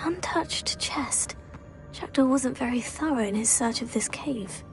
Untouched chest. Jackdaw wasn't very thorough in his search of this cave.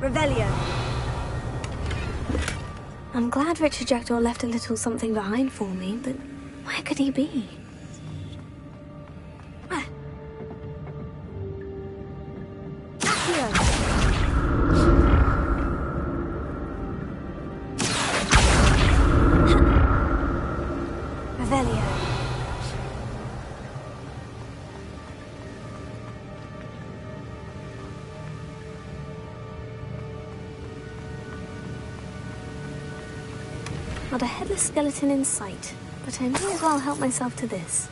Revelio. I'm glad Richard Jackdaw left a little something behind for me, but where could he be? Not a headless skeleton in sight, but I may as well help myself to this.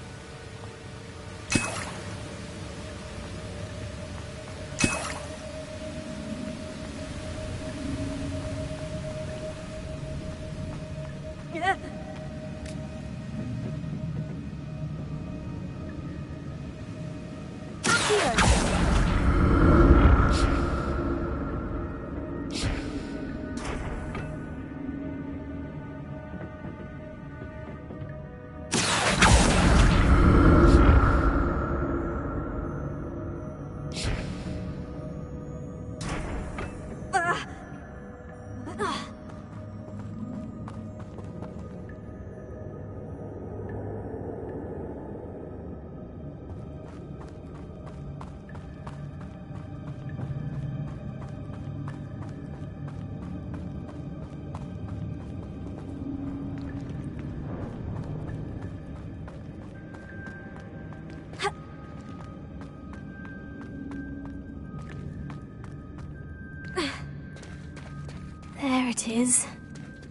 There it is.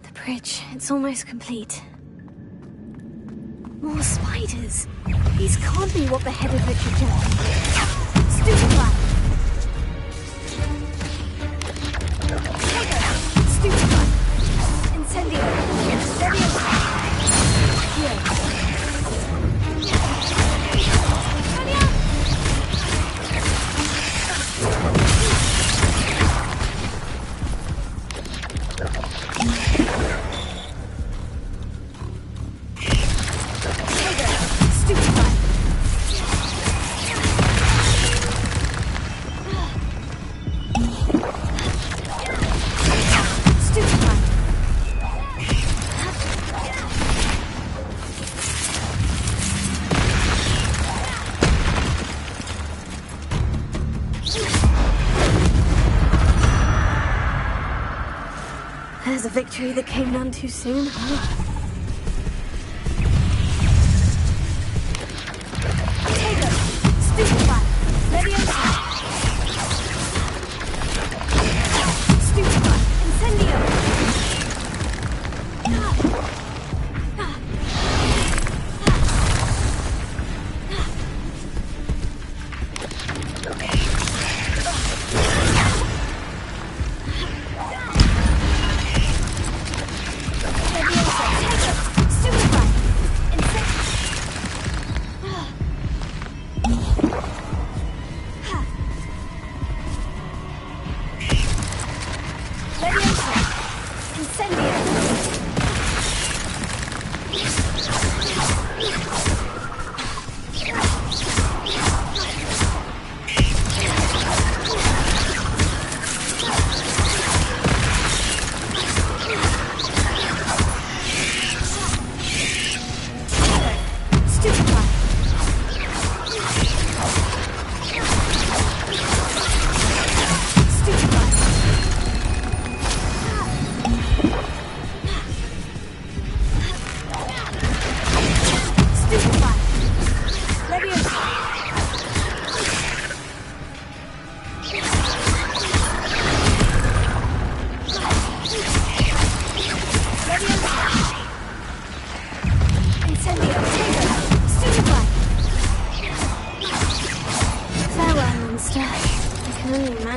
The bridge. It's almost complete. More spiders. These can't be what beheaded Richard Jackson. Stupefy! Stupefy! Incendio! Incendio! Here. There's a victory that came none too soon, huh?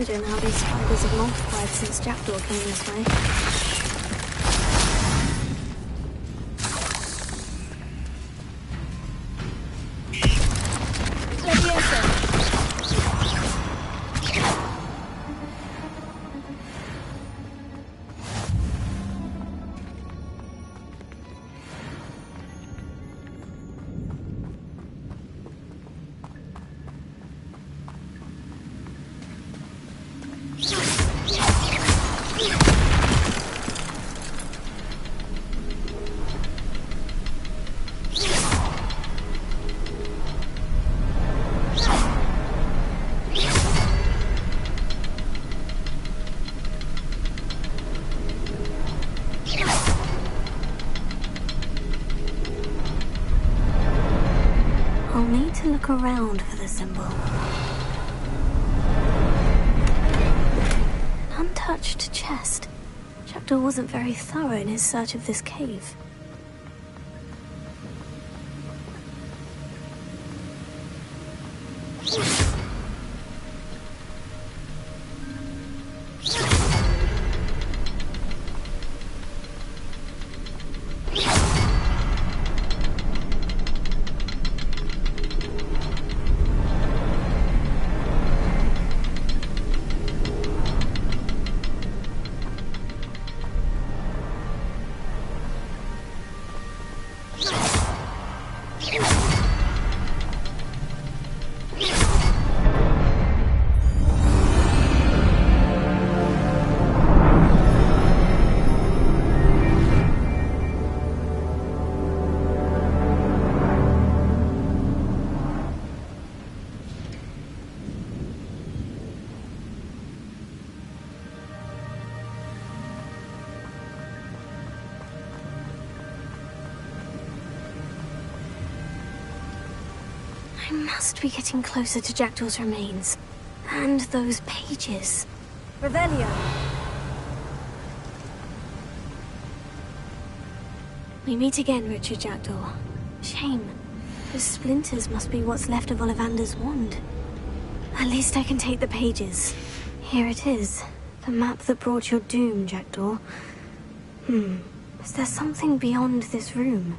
How these spiders have multiplied since Jackdaw came this way. I'll need to look around for the symbol. An untouched chest. Jackdaw wasn't very thorough in his search of this cave. I must be getting closer to Jackdaw's remains. And those pages. Revelio. We meet again, Richard Jackdaw. Shame. Those splinters must be what's left of Ollivander's wand. At least I can take the pages. Here it is. The map that brought your doom, Jackdaw. Is there something beyond this room?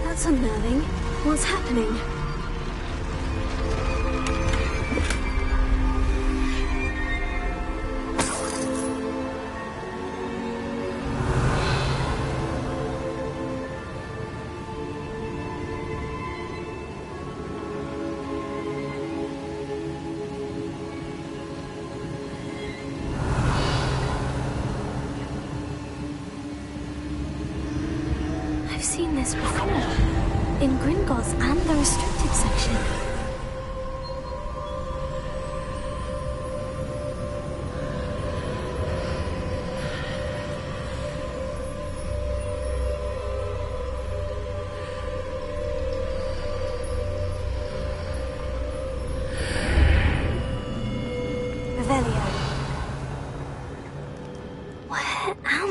That's unnerving. What's happening? I've seen this before. In Gringotts and the restricted section.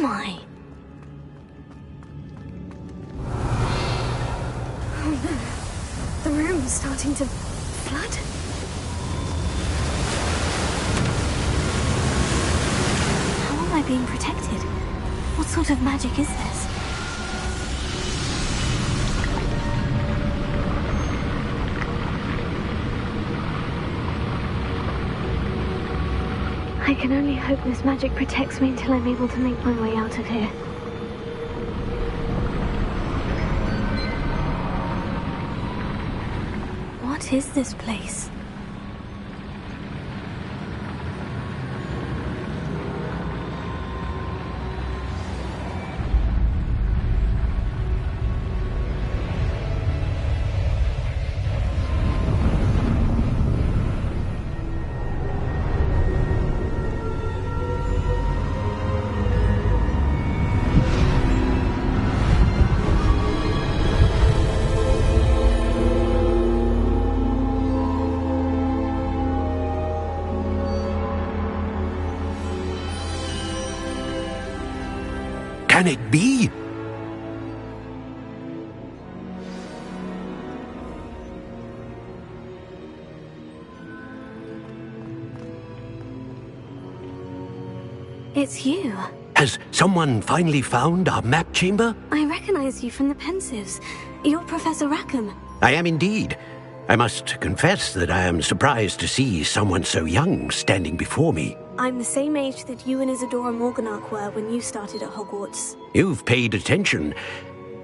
my. Oh, the room's starting to flood. How am I being protected? What sort of magic is this? I can only hope this magic protects me until I'm able to make my way out of here. What is this place? Can it be? It's you. Has someone finally found our map chamber? I recognize you from the Pensives. You're Professor Rackham. I am indeed. I must confess that I am surprised to see someone so young standing before me. I'm the same age that you and Isadora Morganach were when you started at Hogwarts. You've paid attention.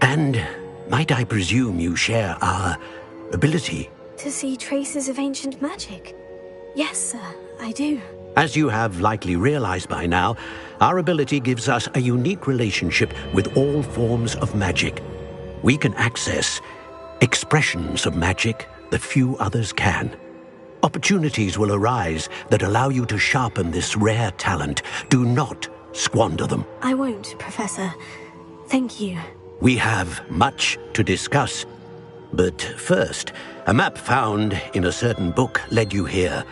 And might I presume you share our ability? To see traces of ancient magic? Yes, sir, I do. As you have likely realized by now, our ability gives us a unique relationship with all forms of magic. We can access expressions of magic that few others can. Opportunities will arise that allow you to sharpen this rare talent. Do not squander them. I won't, Professor. Thank you. We have much to discuss. But first, a map found in a certain book led you here.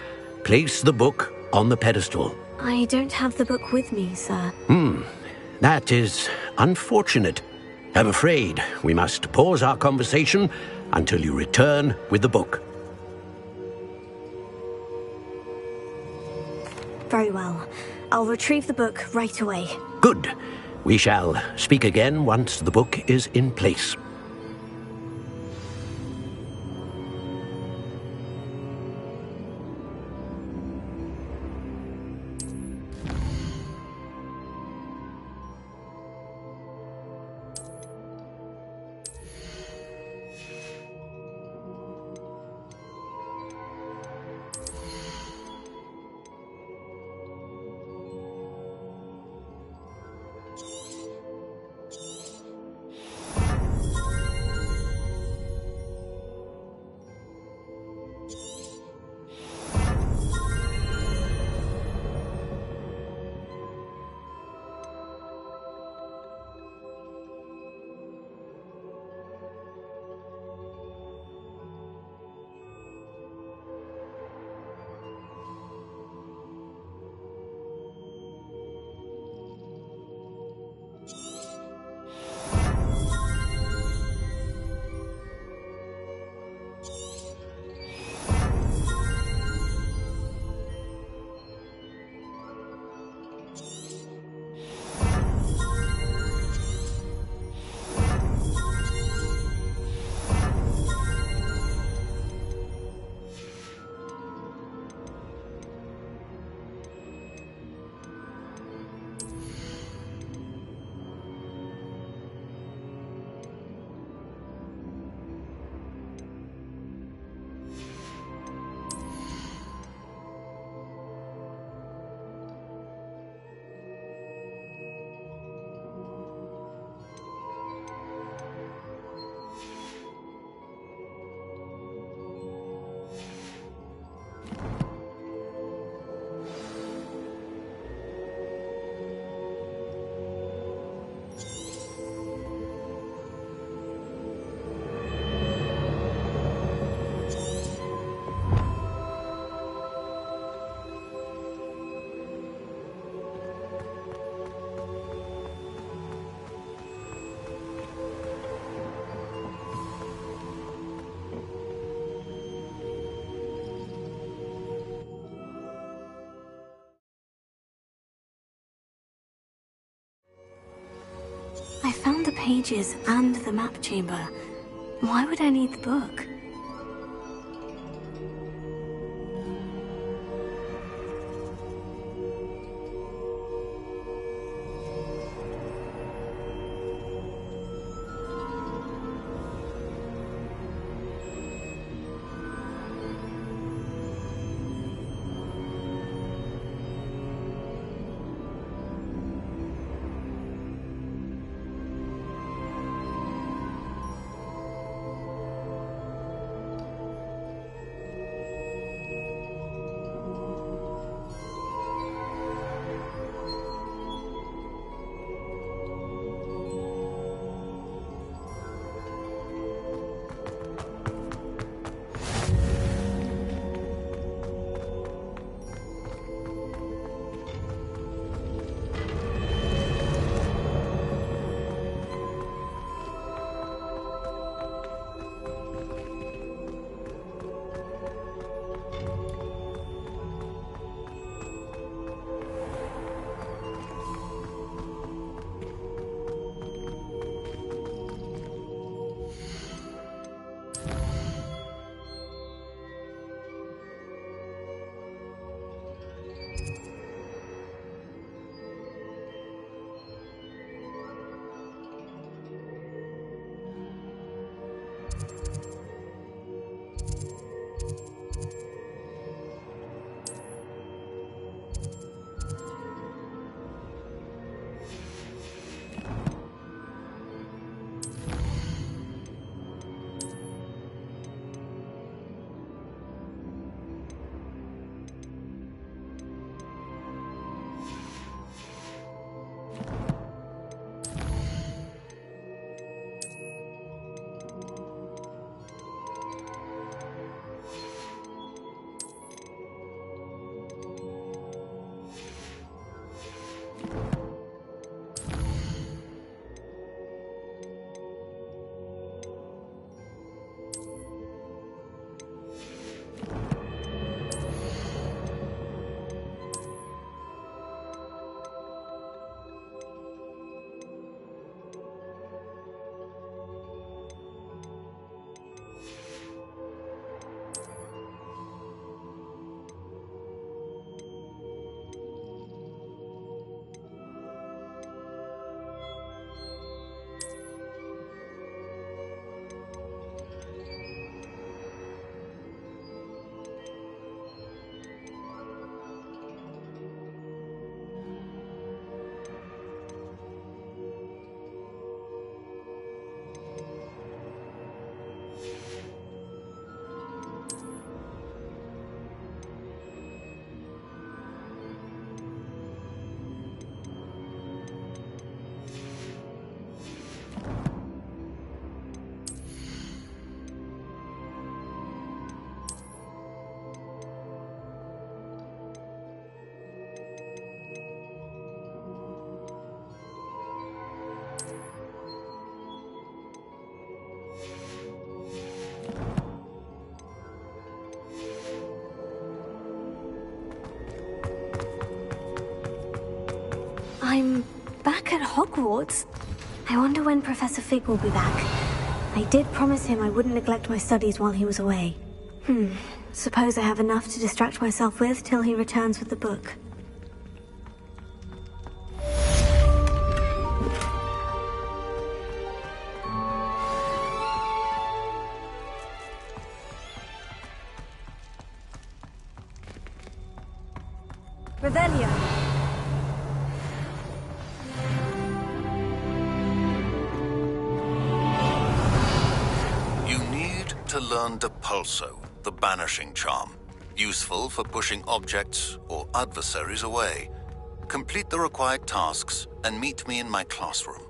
Place the book on the pedestal. I don't have the book with me, sir. That is unfortunate. I'm afraid we must pause our conversation until you return with the book. Very well. I'll retrieve the book right away. Good. We shall speak again once the book is in place. I found the pages and the map chamber. Why would I need the book? I'm back at Hogwarts. I wonder when Professor Fig will be back. I did promise him I wouldn't neglect my studies while he was away. Suppose I have enough to distract myself with till he returns with the book. Revelio. To learn Depulso, the banishing charm, useful for pushing objects or adversaries away. Complete the required tasks and meet me in my classroom.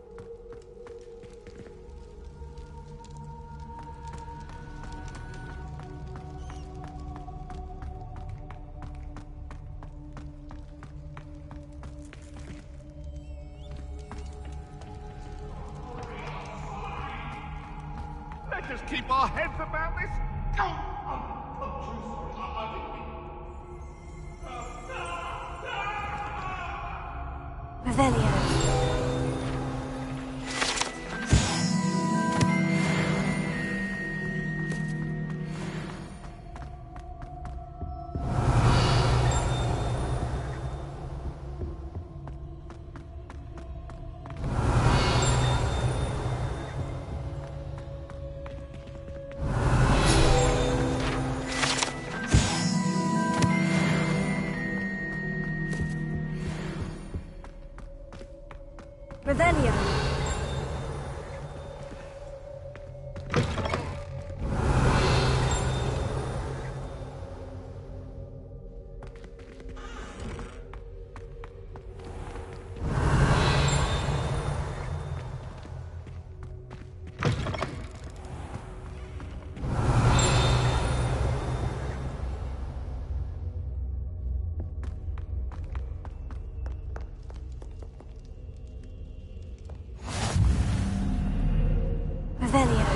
Let us keep our heads about this. Revelio. Revelio. Revelio.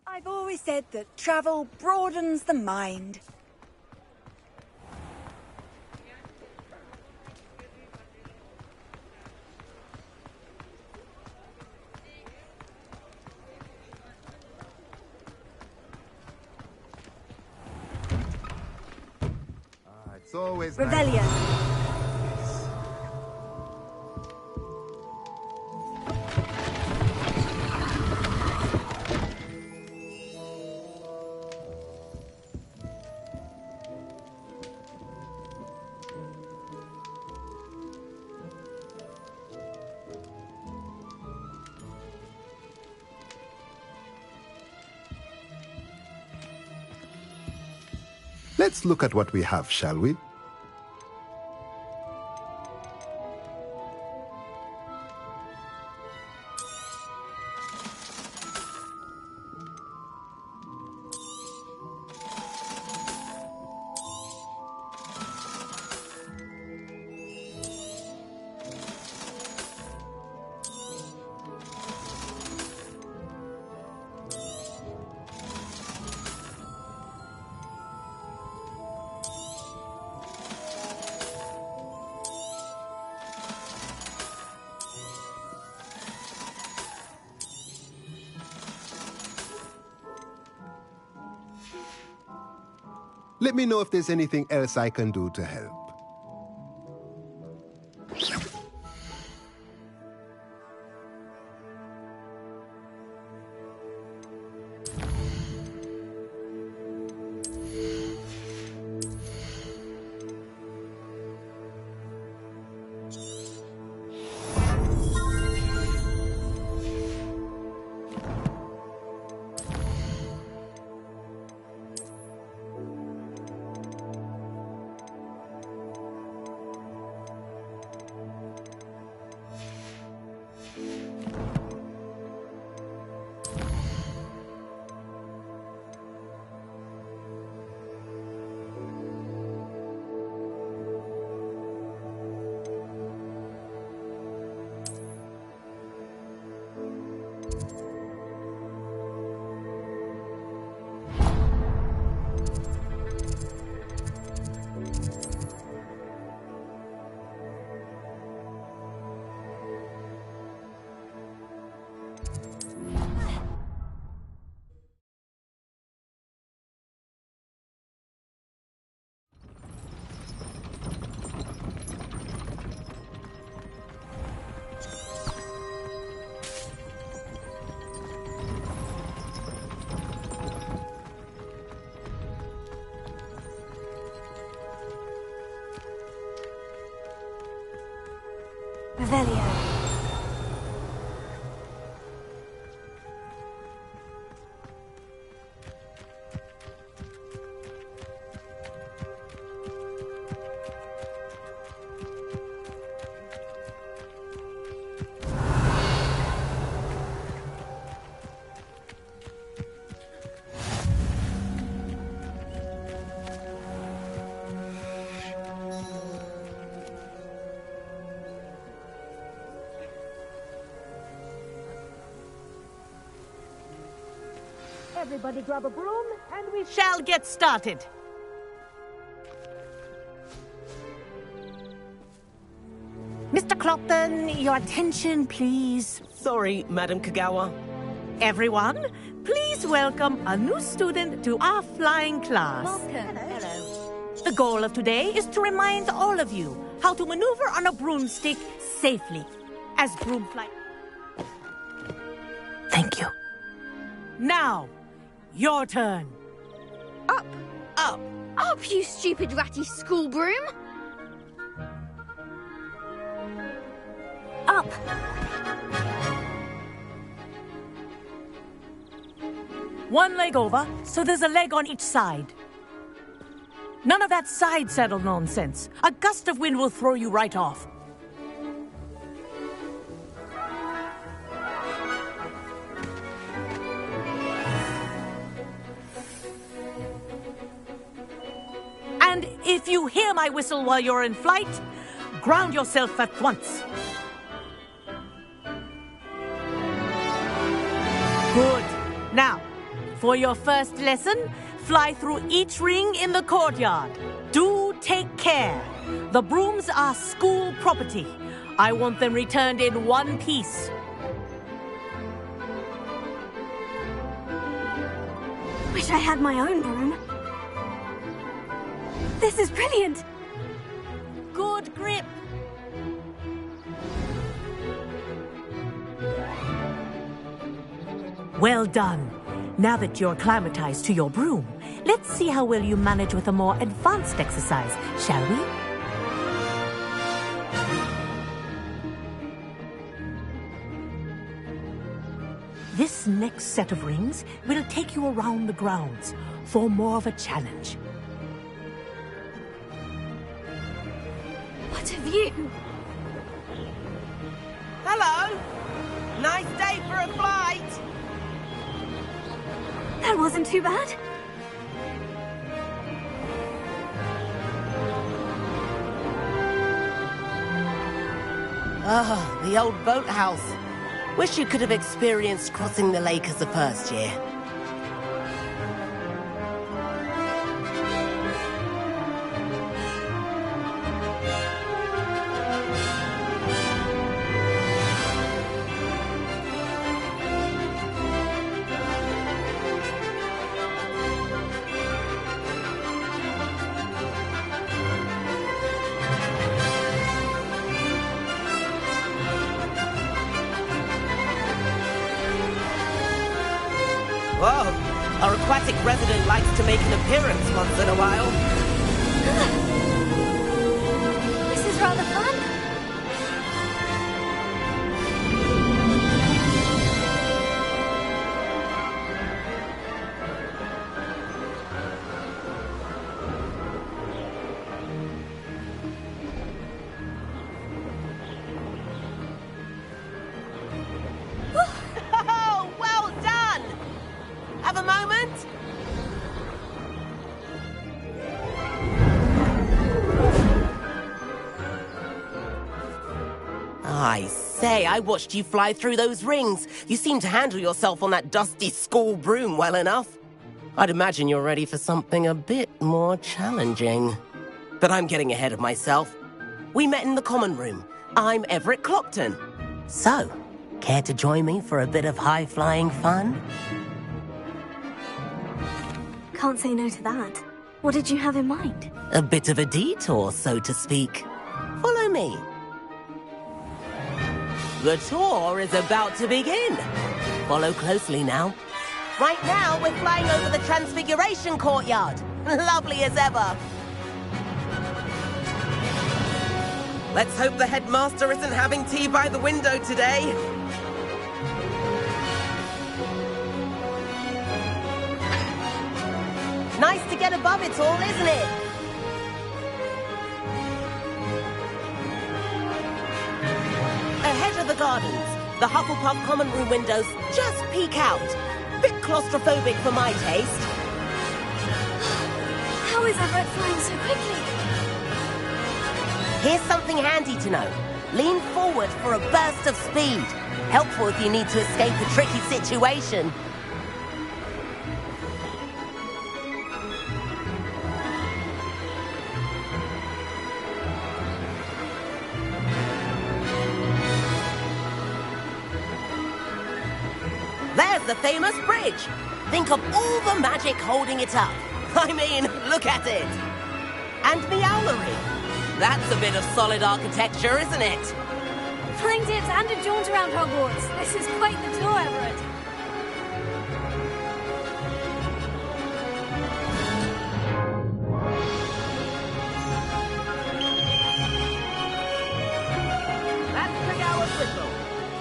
I've always said that travel broadens the mind. It's always Revelio. Let's look at what we have, shall we? Let me know if there's anything else I can do to help. Revelio. Everybody grab a broom, and we shall get started. Mr. Clopton, your attention, please. Sorry, Madam Kagawa. Everyone, Please welcome a new student to our flying class. Welcome. Hello. The goal of today is to remind all of you how to maneuver on a broomstick safely as broom flight. Thank you. Now, your turn. Up. Up. Up, you stupid ratty school broom. Up! One leg over, so there's a leg on each side. None of that side saddle nonsense. A gust of wind will throw you right off. And if you hear my whistle while you're in flight, ground yourself at once. Good. Now, for your first lesson, fly through each ring in the courtyard. Do take care. The brooms are school property. I want them returned in one piece. Wish I had my own broom. This is brilliant. Good grip. Well done. Now that you're acclimatized to your broom, let's see how well you manage with a more advanced exercise, shall we? This next set of rings will take you around the grounds for more of a challenge. What a view! Hello! Nice day for a flight! That wasn't too bad. Ah, the old boathouse. Wish you could have experienced crossing the lake as a first year. Whoa! Our aquatic resident likes to make an appearance once in a while. This is rather fun. Oh, well done! Have a moment? I say, I watched you fly through those rings. You seem to handle yourself on that dusty school broom well enough. I'd imagine you're ready for something a bit more challenging. But I'm getting ahead of myself. We met in the common room. I'm Everett Clopton. So, care to join me for a bit of high-flying fun? Can't say no to that. What did you have in mind? A bit of a detour, so to speak. Follow me. The tour is about to begin. Follow closely now. Right now, we're flying over the Transfiguration Courtyard. Lovely as ever. Let's hope the headmaster isn't having tea by the window today. Nice to get above it all, isn't it? Ahead of the gardens, the Hufflepuff common room windows just peek out. Bit claustrophobic for my taste. How is Everett flying so quickly? Here's something handy to know. Lean forward for a burst of speed. Helpful if you need to escape a tricky situation. There's There's the famous bridge. Think of all the magic holding it up. I mean, look at it. And the owlery. That's a bit of solid architecture, isn't it? Flying tips and a jaunt around Hogwarts. This is quite the tour, Everett. That's the hour's whistle.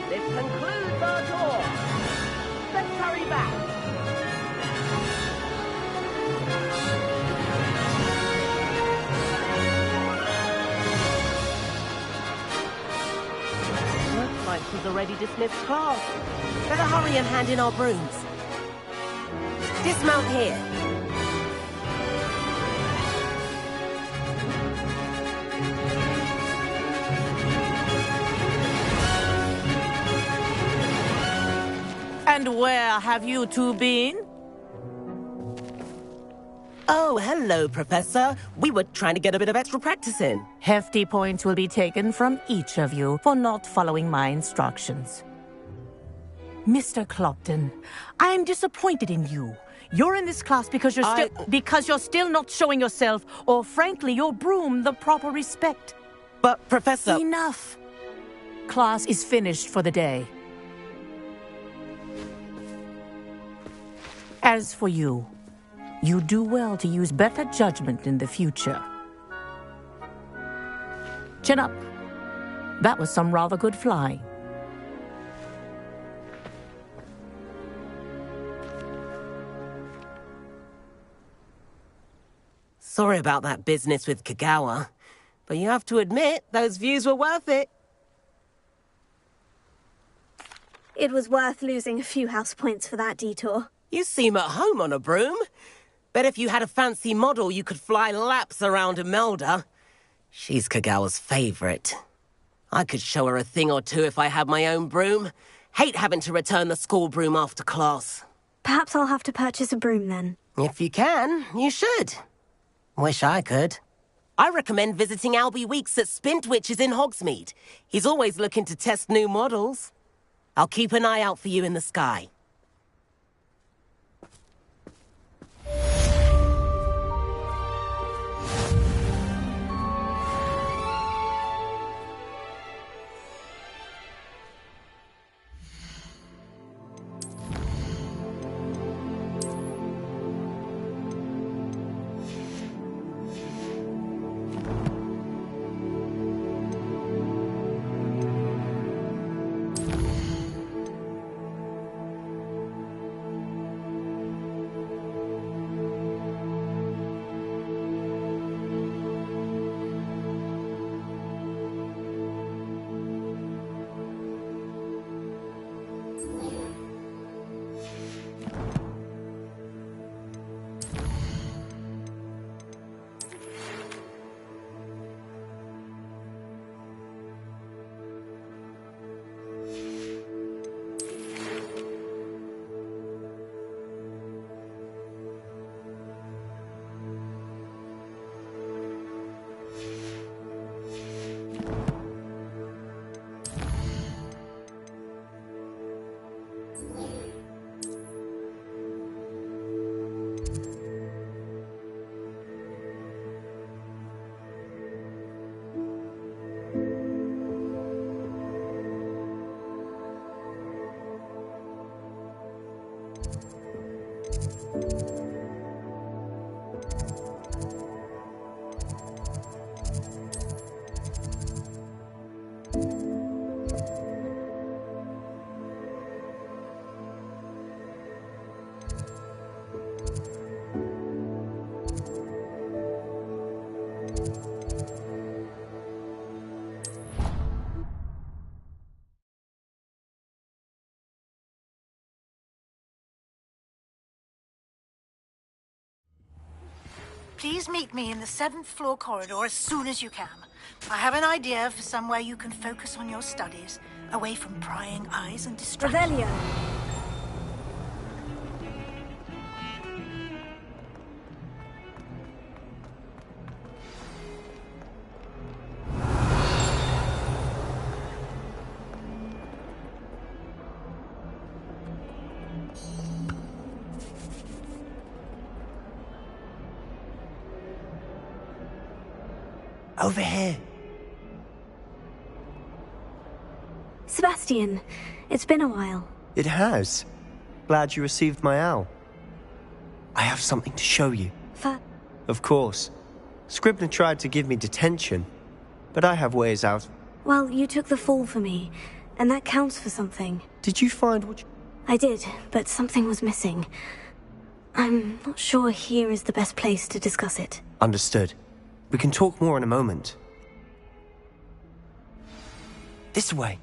This concludes our tour. Let's hurry back. Looks like she's already dismissed class. Better hurry and hand in our brooms. Dismount here. And where have you two been? Oh, hello, Professor. We were trying to get a bit of extra practice in. Hefty points will be taken from each of you for not following my instructions. Mr. Clopton, I am disappointed in you. You're in this class because you're still not showing yourself, or frankly, your broom the proper respect. But, Professor... Enough. Class is finished for the day. As for you, you do well to use better judgment in the future. Chin up. That was some rather good flying. Sorry about that business with Kagawa, but you have to admit, those views were worth it. It was worth losing a few house points for that detour. You seem at home on a broom. Bet if you had a fancy model, you could fly laps around Imelda. She's Kagawa's favorite. I could show her a thing or two if I had my own broom. Hate having to return the school broom after class. Perhaps I'll have to purchase a broom then. If you can, you should. Wish I could. I recommend visiting Albie Weeks at Spintwitches in Hogsmeade. He's always looking to test new models. I'll keep an eye out for you in the sky. Please meet me in the 7th floor corridor as soon as you can. I have an idea for somewhere you can focus on your studies, away from prying eyes and distractions. Revelio. Over here. Sebastian, it's been a while. It has. Glad you received my owl. I have something to show you. Of course. Scribner tried to give me detention, but I have ways out. Well, you took the fall for me, and that counts for something. Did you find what you... I did, but something was missing. I'm not sure here is the best place to discuss it. Understood. We can talk more in a moment. This way.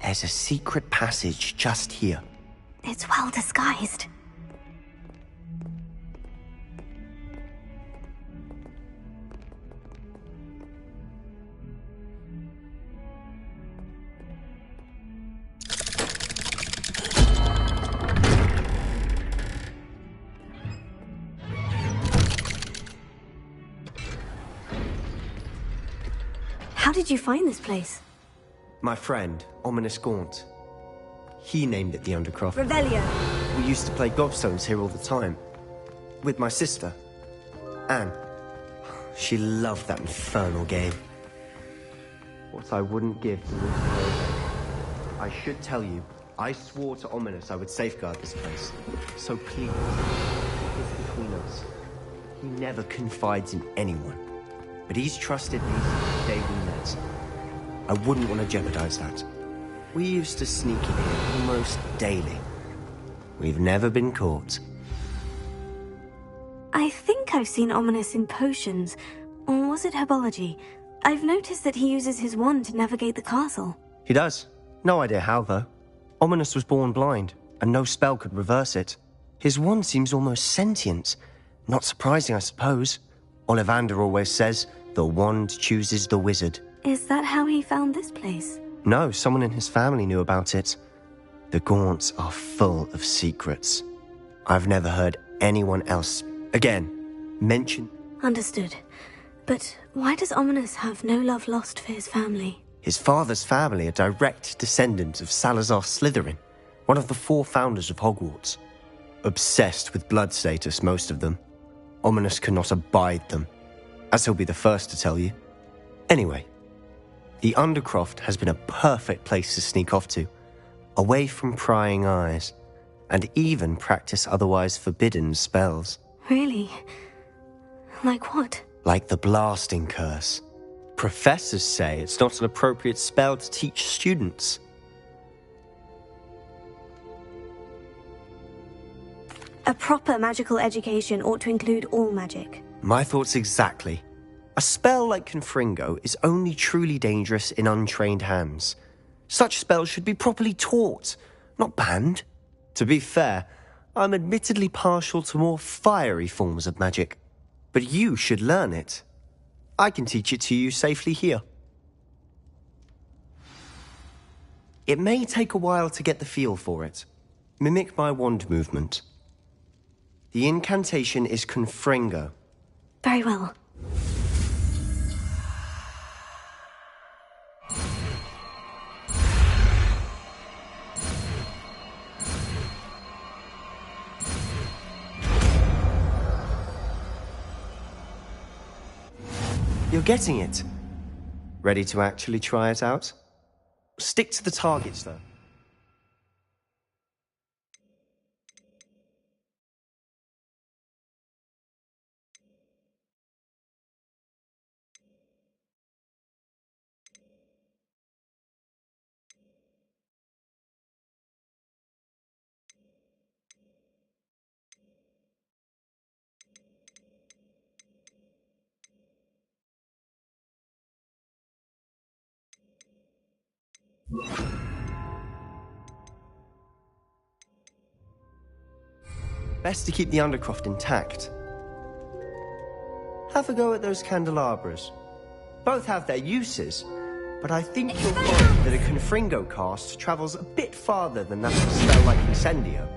There's a secret passage just here. It's well disguised. How did you find this place? My friend, Ominous Gaunt. He named it the Undercroft. Revelio. We used to play gobstones here all the time. With my sister, Anne. She loved that infernal game. What I wouldn't give to lose her. I should tell you, I swore to Ominous I would safeguard this place. So please, it's between us. He never confides in anyone. But he's trusted me since the day we met. I wouldn't want to jeopardize that. We used to sneak in here almost daily. We've never been caught. I think I've seen Ominous in potions. Or was it herbology? I've noticed that he uses his wand to navigate the castle. He does. No idea how, though. Ominous was born blind, and no spell could reverse it. His wand seems almost sentient. Not surprising, I suppose. Ollivander always says, the wand chooses the wizard. Is that how he found this place? No, someone in his family knew about it. The Gaunts are full of secrets. I've never heard anyone else, again, mention... Understood. But why does Ominous have no love lost for his family? His father's family are direct descendants of Salazar Slytherin, one of the 4 founders of Hogwarts. Obsessed with blood status, most of them. Ominous cannot abide them, as he'll be the first to tell you. Anyway, the Undercroft has been a perfect place to sneak off to, away from prying eyes, and even practice otherwise forbidden spells. Really? Like what? Like the blasting curse. Professors say it's not an appropriate spell to teach students. A proper magical education ought to include all magic. My thoughts exactly. A spell like Confringo is only truly dangerous in untrained hands. Such spells should be properly taught, not banned. To be fair, I'm admittedly partial to more fiery forms of magic. But you should learn it. I can teach it to you safely here. It may take a while to get the feel for it. Mimic my wand movement. The incantation is Confringo. Very well. You're getting it. Ready to actually try it out? Stick to the targets, though. Best to keep the Undercroft intact. Have a go at those candelabras. Both have their uses, but I think you'll find that a Confringo cast travels a bit farther than that of a spell like Incendio.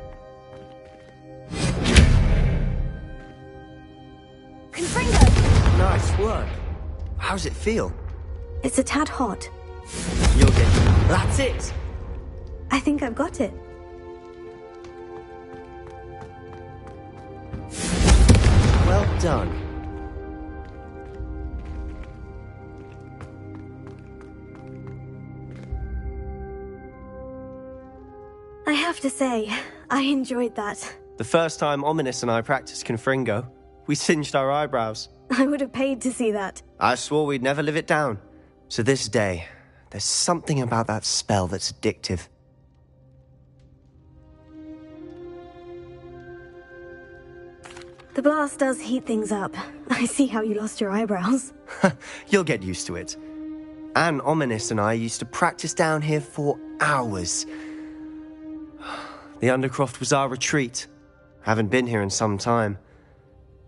Confringo! Nice work. How's it feel? It's a tad hot. You'll get it. That's it! I think I've got it. done. I have to say, I enjoyed that. The first time Ominous and I practiced Confringo, we singed our eyebrows. I would have paid to see that. I swore we'd never live it down. So this day, there's something about that spell that's addictive. The blast does heat things up. I see how you lost your eyebrows. You'll get used to it. Anne, Ominous and I used to practice down here for hours. The Undercroft was our retreat. Haven't been here in some time.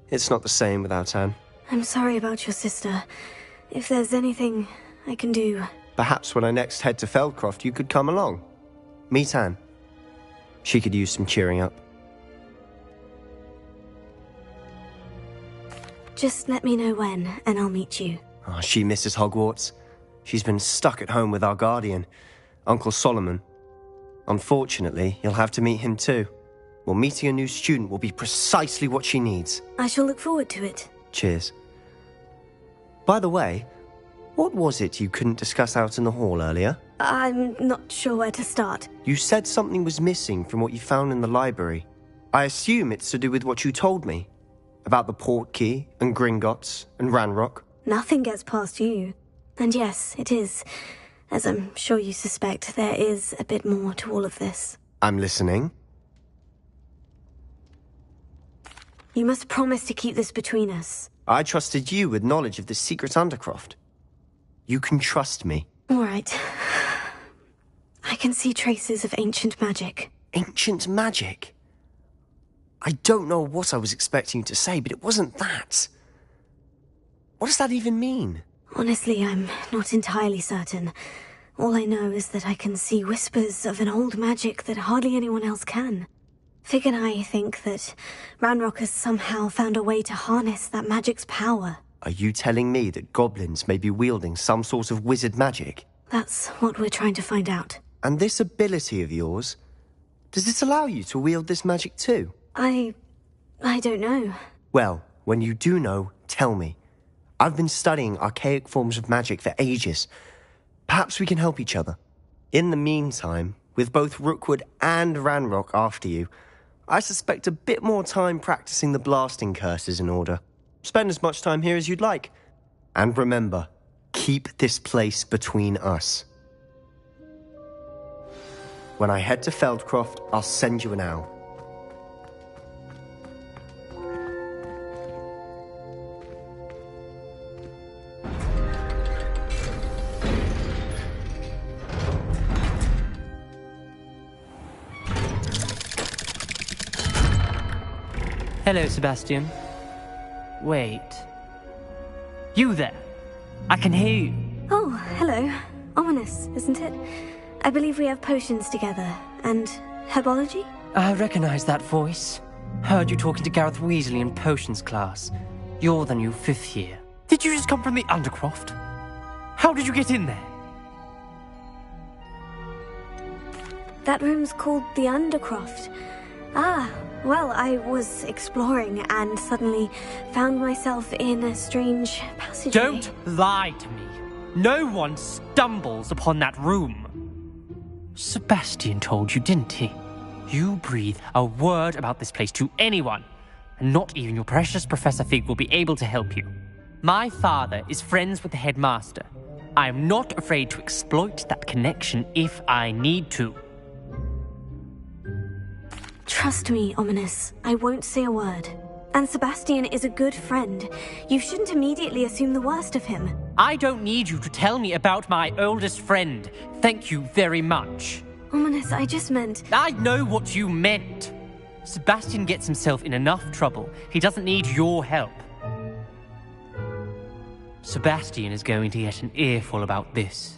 It's not the same without Anne. I'm sorry about your sister. If there's anything I can do... Perhaps when I next head to Feldcroft, you could come along. Meet Anne. She could use some cheering up. Just let me know when, and I'll meet you. Oh, she misses Hogwarts. She's been stuck at home with our guardian, Uncle Solomon. Unfortunately, you'll have to meet him too. Well, meeting a new student will be precisely what she needs. I shall look forward to it. Cheers. By the way, what was it you couldn't discuss out in the hall earlier? I'm not sure where to start. You said something was missing from what you found in the library. I assume it's to do with what you told me. About the port key, and Gringotts, and Ranrock. Nothing gets past you. And yes, it is. As I'm sure you suspect, there is a bit more to all of this. I'm listening. You must promise to keep this between us. I trusted you with knowledge of the secret Undercroft. You can trust me. All right. I can see traces of ancient magic. Ancient magic? I don't know what I was expecting you to say, but it wasn't that. What does that even mean? Honestly, I'm not entirely certain. All I know is that I can see whispers of an old magic that hardly anyone else can. Fig and I think that Ranrock has somehow found a way to harness that magic's power. Are you telling me that goblins may be wielding some sort of wizard magic? That's what we're trying to find out. And this ability of yours, does it allow you to wield this magic too? I don't know. Well, when you do know, tell me. I've been studying archaic forms of magic for ages. Perhaps we can help each other. In the meantime, with both Rookwood and Ranrock after you, I suspect a bit more time practicing the blasting curse is in order. Spend as much time here as you'd like. And remember, keep this place between us. When I head to Feldcroft, I'll send you an owl. Hello, Sebastian. Wait. You there? I can hear you. Oh, hello. Ominous, isn't it? I believe we have potions together. And herbology? I recognize that voice. Heard you talking to Gareth Weasley in potions class. You're the new 5th year. Did you just come from the Undercroft? How did you get in there? That room's called the Undercroft. Ah, well, I was exploring and suddenly found myself in a strange passageway. Don't lie to me. No one stumbles upon that room. Sebastian told you, didn't he? You breathe a word about this place to anyone, and not even your precious Professor Fig will be able to help you. My father is friends with the headmaster. I am not afraid to exploit that connection if I need to. Trust me, Ominous. I won't say a word. And Sebastian is a good friend. You shouldn't immediately assume the worst of him. I don't need you to tell me about my oldest friend. Thank you very much. Ominous, I just meant... I know what you meant. Sebastian gets himself in enough trouble. He doesn't need your help. Sebastian is going to get an earful about this.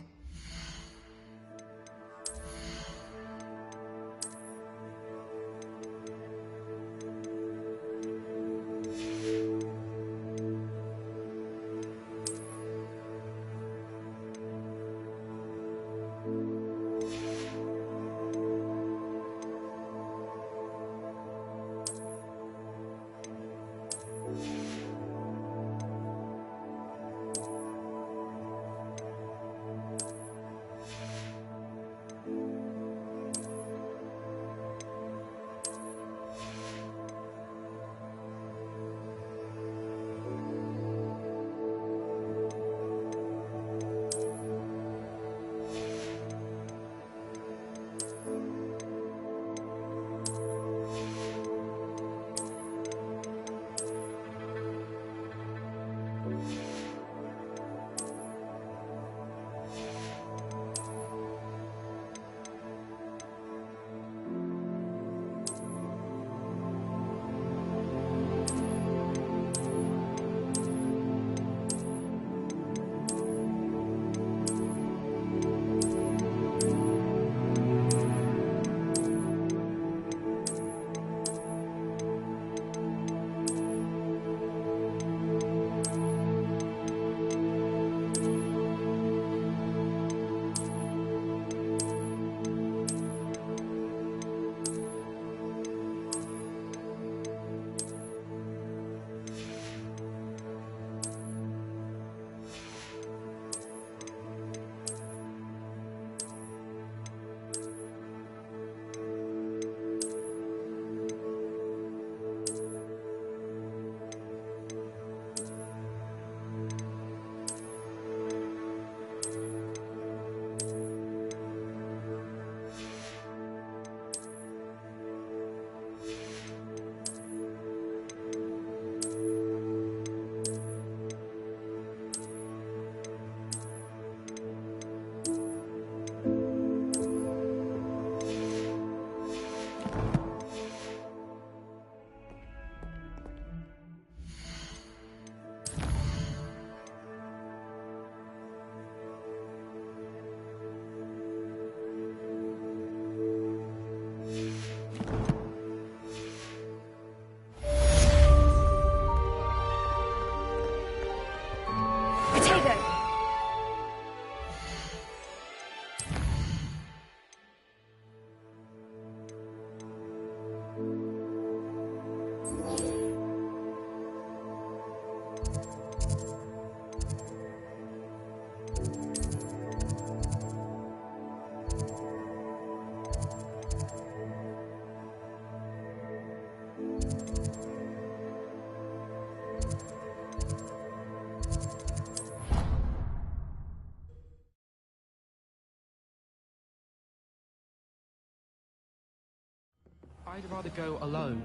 I'd rather go alone.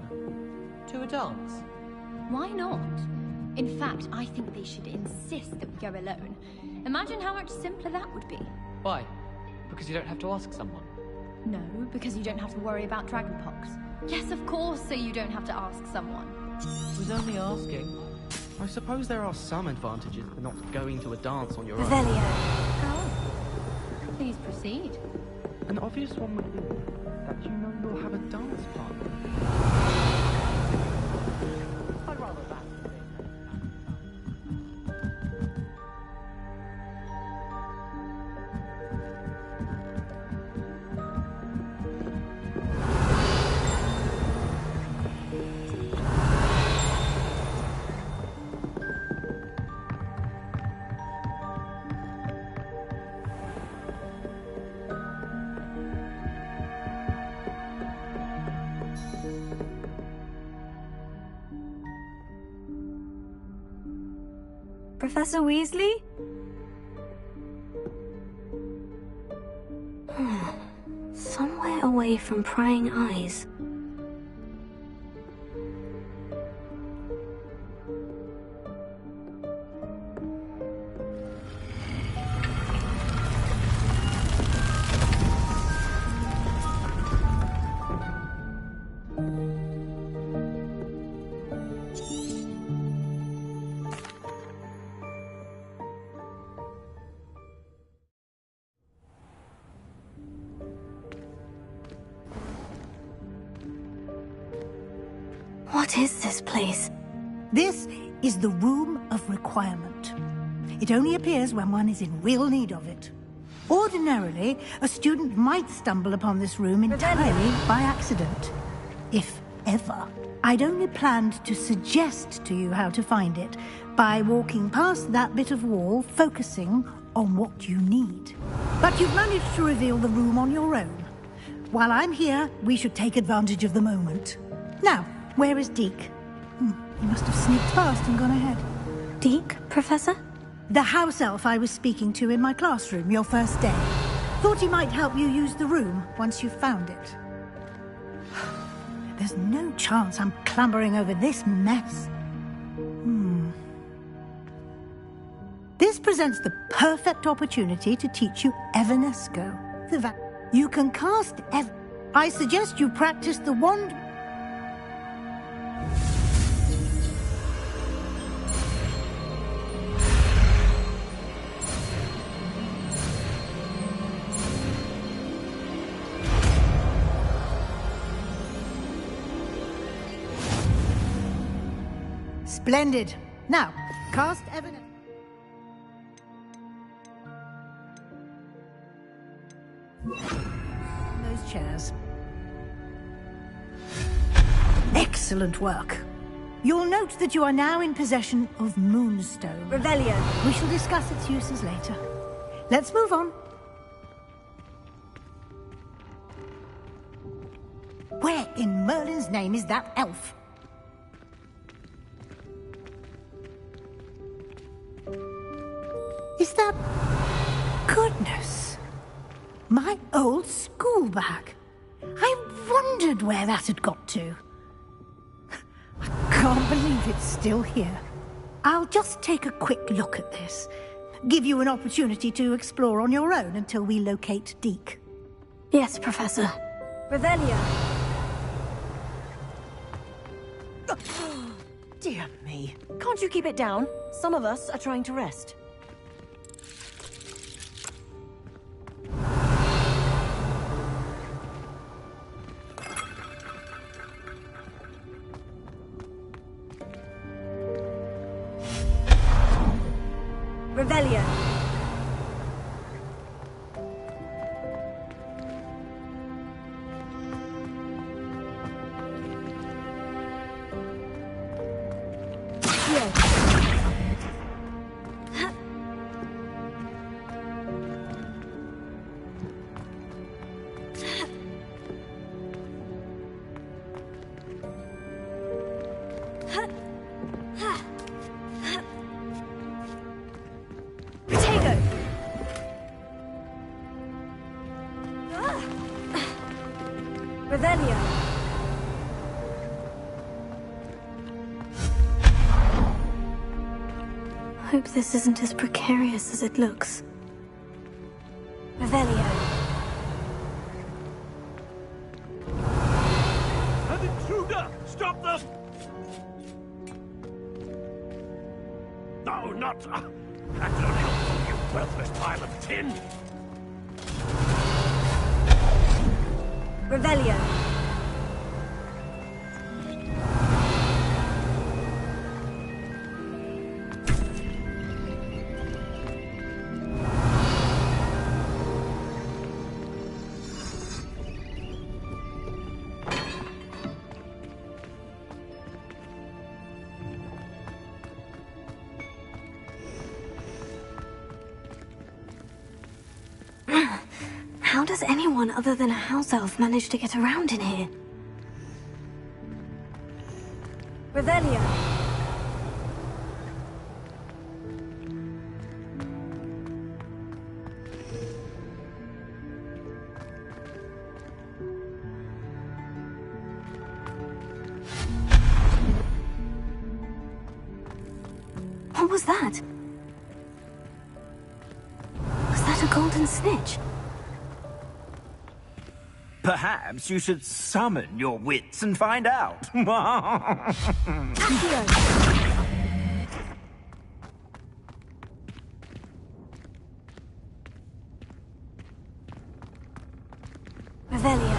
To a dance? Why not? In fact, I think they should insist that we go alone. Imagine how much simpler that would be. Why? Because you don't have to ask someone. No, because you don't have to worry about dragonpox. Yes, of course, so you don't have to ask someone. I was only asking. I suppose there are some advantages for not going to a dance on your own. Revelio. Oh. Please proceed. An obvious one would be that you know you'll have a dance partner. I'd rather that. Professor Weasley? Somewhere away from prying eyes. What is this place? This is the Room of Requirement. It only appears when one is in real need of it. Ordinarily, a student might stumble upon this room entirely by accident. If ever. I'd only planned to suggest to you how to find it by walking past that bit of wall, focusing on what you need. But you've managed to reveal the room on your own. While I'm here, we should take advantage of the moment. Now, where is Deke? He must have sneaked past and gone ahead. Deke, Professor? The house elf I was speaking to in my classroom your first day. Thought he might help you use the room once you've found it. There's no chance I'm clambering over this mess. This presents the perfect opportunity to teach you Evanesco. You can cast I suggest you practice the wand... Splendid. Now, cast Evanesco. Those chairs. Excellent work. You'll note that you are now in possession of Moonstone. Revelio. We shall discuss its uses later. Let's move on. Where in Merlin's name is that elf? Is that... Goodness. My old school bag. I wondered where that had got to. I can't believe it's still here. I'll just take a quick look at this. Give you an opportunity to explore on your own until we locate Deke. Yes, Professor. Revelio. Dear me. Can't you keep it down? Some of us are trying to rest. Revelio. Revelio. hope this isn't as precarious as it looks. Revelio. An intruder! Stop them! No, not... That's only you worthless pile of tin! Revelio. How does anyone other than a house elf manage to get around in here? Revelio. What was that? Was that a golden snitch? Perhaps you should summon your wits and find out. Revelio.